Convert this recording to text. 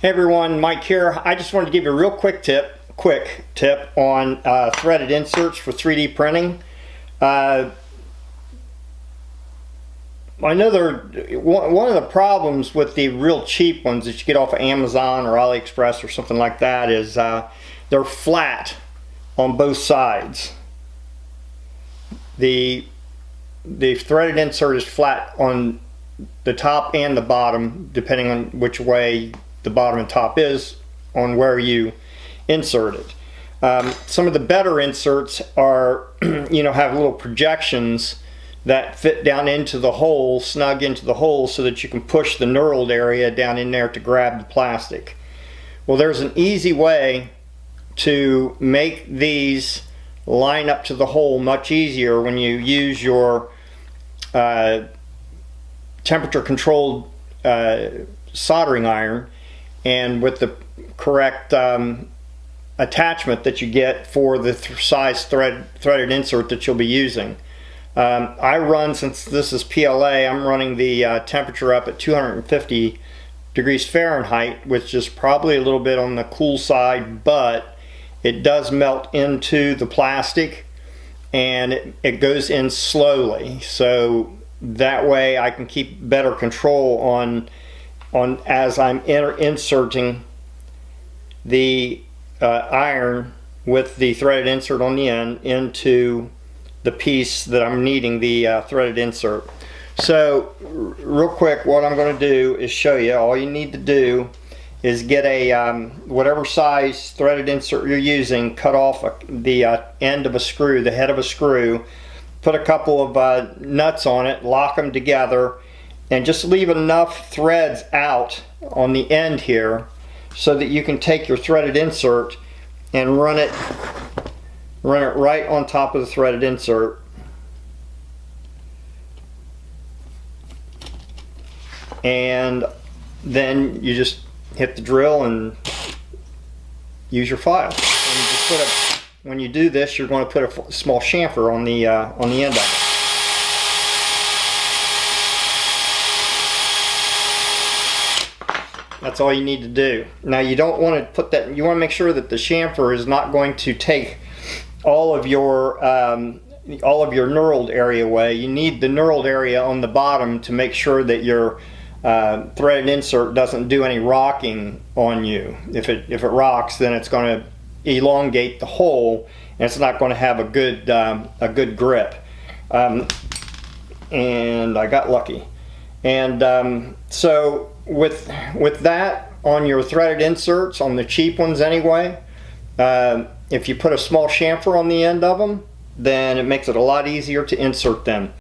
Hey everyone, Mike here. I just wanted to give you a real quick tip on threaded inserts for 3D printing. I know one of the problems with the real cheap ones that you get off of Amazon or AliExpress or something like that is they're flat on both sides. The threaded insert is flat on the top and the bottom, depending on which way the bottom and top is on where you insert it. Some of the better inserts are, have little projections that fit down into the hole, snug into the hole, so that you can push the knurled area down in there to grab the plastic. Well, there's an easy way to make these line up to the hole much easier when you use your temperature controlled soldering iron, and with the correct attachment that you get for the size threaded insert that you'll be using. I run, since this is PLA, I'm running the temperature up at 250 degrees Fahrenheit, which is probably a little bit on the cool side, but it does melt into the plastic and it goes in slowly, so that way I can keep better control on as I'm inserting the iron with the threaded insert on the end into the piece that I'm needing the threaded insert. So real quick, what I'm going to do is show you. All you need to do is get a whatever size threaded insert you're using, cut off the end of a screw, the head of a screw, put a couple of nuts on it, lock them together, and just leave enough threads out on the end here so that you can take your threaded insert and run it right on top of the threaded insert. And then you just hit the drill and use your file. And you just when you do this, you're going to put a small chamfer on the end of it. That's all you need to do. Now, you don't want to put that, you want to make sure that the chamfer is not going to take all of your knurled area away. You need the knurled area on the bottom to make sure that your threaded insert doesn't do any rocking on you. If it rocks, then it's going to elongate the hole and it's not going to have a good grip. And I got lucky. And so with that on your threaded inserts, on the cheap ones anyway, if you put a small chamfer on the end of them, then it makes it a lot easier to insert them.